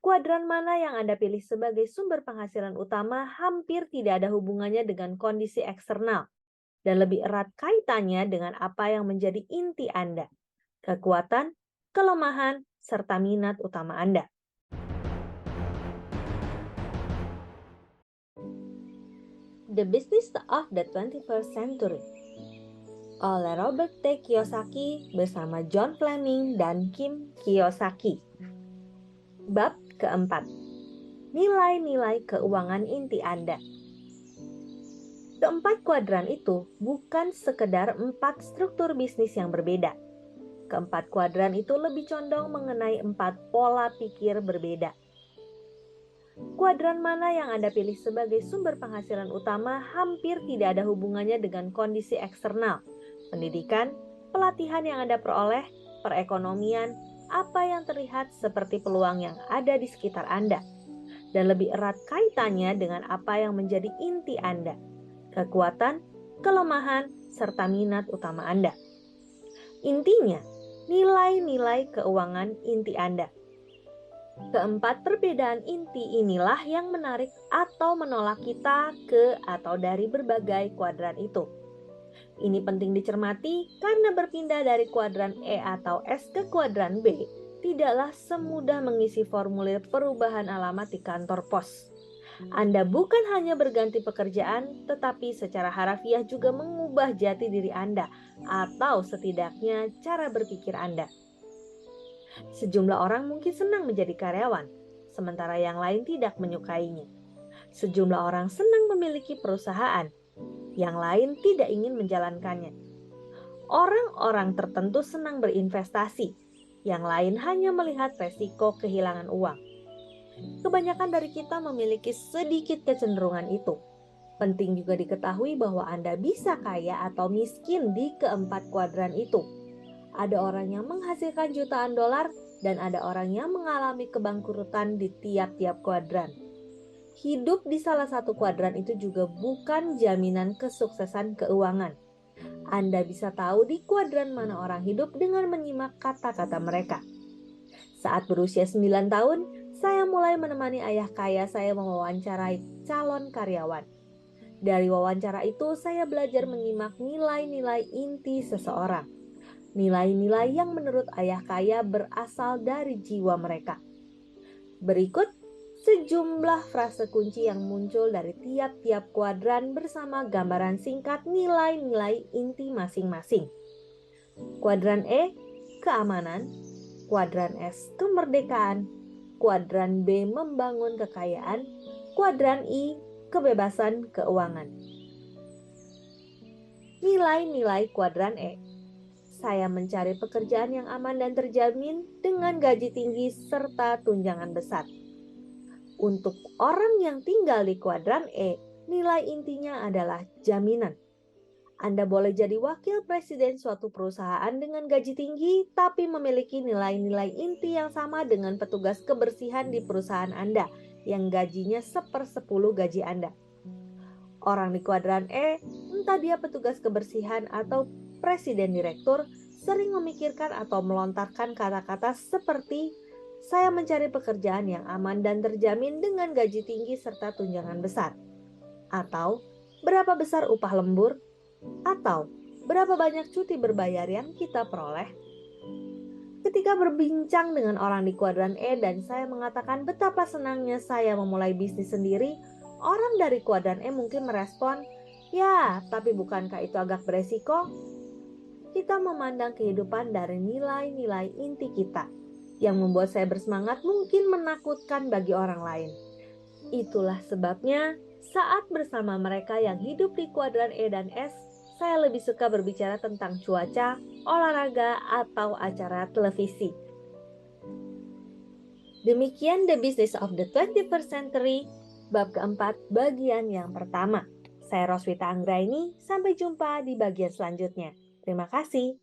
Kuadran mana yang Anda pilih sebagai sumber penghasilan utama hampir tidak ada hubungannya dengan kondisi eksternal dan lebih erat kaitannya dengan apa yang menjadi inti Anda, kekuatan, kelemahan, serta minat utama Anda. The Business of the 21st Century oleh Robert T. Kiyosaki bersama John Fleming dan Kim Kiyosaki. Bab keempat, nilai-nilai keuangan inti Anda. Keempat kuadran itu bukan sekedar 4 struktur bisnis yang berbeda. Keempat kuadran itu lebih condong mengenai 4 pola pikir berbeda. Kuadran mana yang Anda pilih sebagai sumber penghasilan utama hampir tidak ada hubungannya dengan kondisi eksternal, pendidikan, pelatihan yang Anda peroleh, perekonomian, apa yang terlihat seperti peluang yang ada di sekitar Anda, dan lebih erat kaitannya dengan apa yang menjadi inti Anda, kekuatan, kelemahan, serta minat utama Anda. Intinya, nilai-nilai keuangan inti Anda. Keempat perbedaan inti inilah yang menarik atau menolak kita ke atau dari berbagai kuadran itu. Ini penting dicermati karena berpindah dari kuadran E atau S ke kuadran B tidaklah semudah mengisi formulir perubahan alamat di kantor pos. Anda bukan hanya berganti pekerjaan, tetapi secara harafiah juga mengubah jati diri Anda atau setidaknya cara berpikir Anda. Sejumlah orang mungkin senang menjadi karyawan, sementara yang lain tidak menyukainya. Sejumlah orang senang memiliki perusahaan, yang lain tidak ingin menjalankannya. Orang-orang tertentu senang berinvestasi, yang lain hanya melihat resiko kehilangan uang. Kebanyakan dari kita memiliki sedikit kecenderungan itu. Penting juga diketahui bahwa Anda bisa kaya atau miskin di keempat kuadran itu. Ada orang yang menghasilkan jutaan dolar dan ada orang yang mengalami kebangkrutan di tiap-tiap kuadran. Hidup di salah satu kuadran itu juga bukan jaminan kesuksesan keuangan. Anda bisa tahu di kuadran mana orang hidup dengan menyimak kata-kata mereka. Saat berusia 9 tahun, saya mulai menemani ayah kaya saya mewawancarai calon karyawan. Dari wawancara itu, saya belajar menyimak nilai-nilai inti seseorang. Nilai-nilai yang menurut ayah kaya berasal dari jiwa mereka. Berikut sejumlah frase kunci yang muncul dari tiap-tiap kuadran bersama gambaran singkat nilai-nilai inti masing-masing. Kuadran E, keamanan. Kuadran S, kemerdekaan. Kuadran B, membangun kekayaan. Kuadran I, kebebasan keuangan. Nilai-nilai kuadran E. Saya mencari pekerjaan yang aman dan terjamin dengan gaji tinggi serta tunjangan besar. Untuk orang yang tinggal di kuadran E, nilai intinya adalah jaminan. Anda boleh jadi wakil presiden suatu perusahaan dengan gaji tinggi, tapi memiliki nilai-nilai inti yang sama dengan petugas kebersihan di perusahaan Anda, yang gajinya 1/10 gaji Anda. Orang di kuadran E, entah dia petugas kebersihan atau presiden direktur, sering memikirkan atau melontarkan kata-kata seperti saya mencari pekerjaan yang aman dan terjamin dengan gaji tinggi serta tunjangan besar. Atau berapa besar upah lembur? Atau berapa banyak cuti berbayar yang kita peroleh? Ketika berbincang dengan orang di kuadran E dan saya mengatakan betapa senangnya saya memulai bisnis sendiri, orang dari kuadran E mungkin merespon, ya, tapi bukankah itu agak beresiko? Kita memandang kehidupan dari nilai-nilai inti kita. Yang membuat saya bersemangat mungkin menakutkan bagi orang lain. Itulah sebabnya saat bersama mereka yang hidup di kuadran E dan S, saya lebih suka berbicara tentang cuaca, olahraga, atau acara televisi. Demikian The Business of the 21st Century, bab keempat, bagian yang pertama. Saya Roswita Anggraini, sampai jumpa di bagian selanjutnya. Terima kasih.